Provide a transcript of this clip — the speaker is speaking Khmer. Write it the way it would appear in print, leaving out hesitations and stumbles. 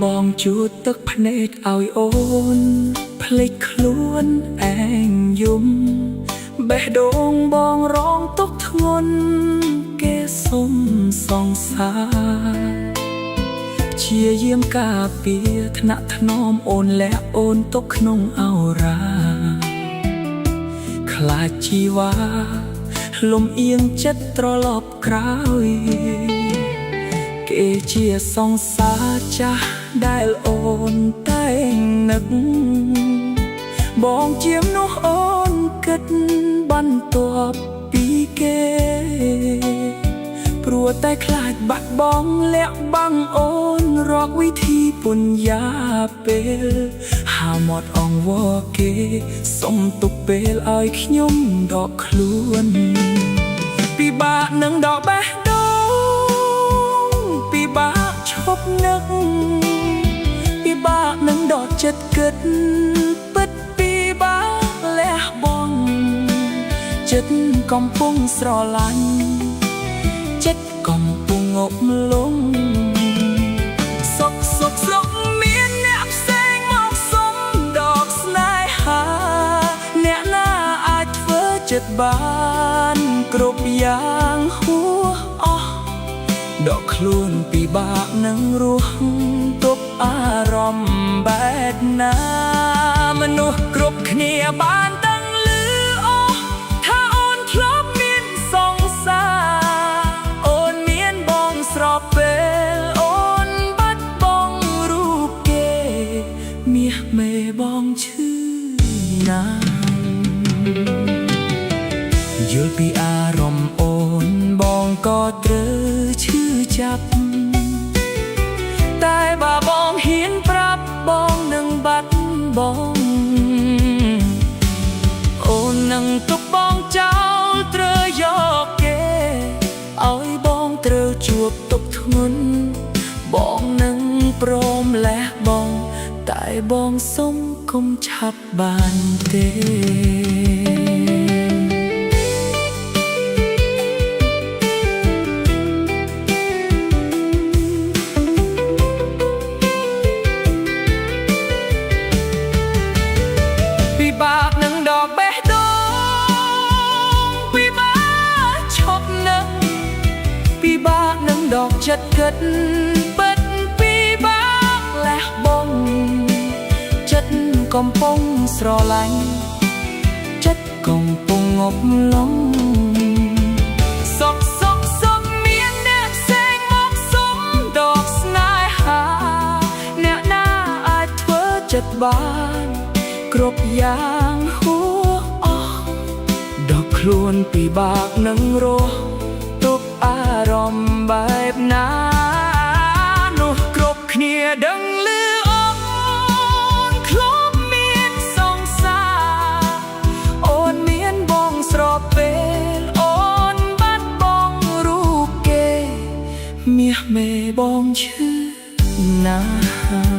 បងជួតទឹកភ្នែកឲ្យអូនភ្លេចខ្លួនឯងយំបេះដូងបងរងទុកធ្ងន់គេសុំសងសាជាយាមការពារថ្នាក់ថ្នមអូនและអូនទុកក្នុងអោរាខ្លាចជីវ៉ាលំអៀងចិត្តត្រឡប់ក្រោយគេជាសងសាចាស់ដែលអូនតែងនឹកបងជាមនុស្សអូនគិតបន្ទាប់ពីគេព្រោះតែខ្លាចបាត់បង់លាក់បាំងអូនរកវិធីពន្យាពេលហាមាត់អង្វរគេសុំទុកពេលឲ្យខ្ញុំដកខ្លួនពិបាកនឹងដកបេះដូងពិបាកឈប់នឹកពិបាកនឹងដកចិត្តគិតពិតពិបាកលះបង់ចិត្តកំពុងស្រឡាញ់ចិត្តកំពុងងប់លងសុកមានអ្នកផ្សេងមកសុំដកស្នេហាអ្នកណាអាចធ្វើចិត្តបានគ្រប់យ៉ាងហួសអស់ដកខ្លួនពិបាកនឹងរស់ទុកអារម្មណ៍បែបណាមនុស្សគ្រប់គ្នាបានតាំងលឺអស់ថាអូនធ្លាប់មានសង្សារអូនមានបងស្របពេលអូនបាត់បង់រូបគេមាសមេបងឈឺណាស់យល់ពីអារម្មណ៍អូនបងក៏ត្រូវឈឺចាប់តែបើបងហ៊ានប្រាប់បងនឹងបាត់បង់អូននឹងទុកបងចោលត្រូវយកគេឲ្យបងត្រូវជួបទុកធ្ងន់បងនឹងព្រមលះបង់តែបងសុំកុំឆាប់បានទេពិបាកនឹងដកបេះដូងពិបាកឈប់នឹកពិបាកនឹងដកចិត្តគិតពិតពិបាកលះបង់ចិត្តកំពុងស្រឡាញ់ចិត្តកំពុងងប់លងសុកមានអ្នកផ្សេងមកសុំដកស្នេហាអ្នកណាអាចធ្វើចិត្តបានគ្រប់យ៉ាងហួសអស់ដកខ្លួនពិបាកនឹងរស់ទុកអារម្មណ៍បែបណានោះគ្រប់គ្នាដឹងឮអូនធ្លាប់មានសង្សារអូនមានបងស្របពេលអូនបាត់បង់រូបគេមាសមេបងឈឺណាស់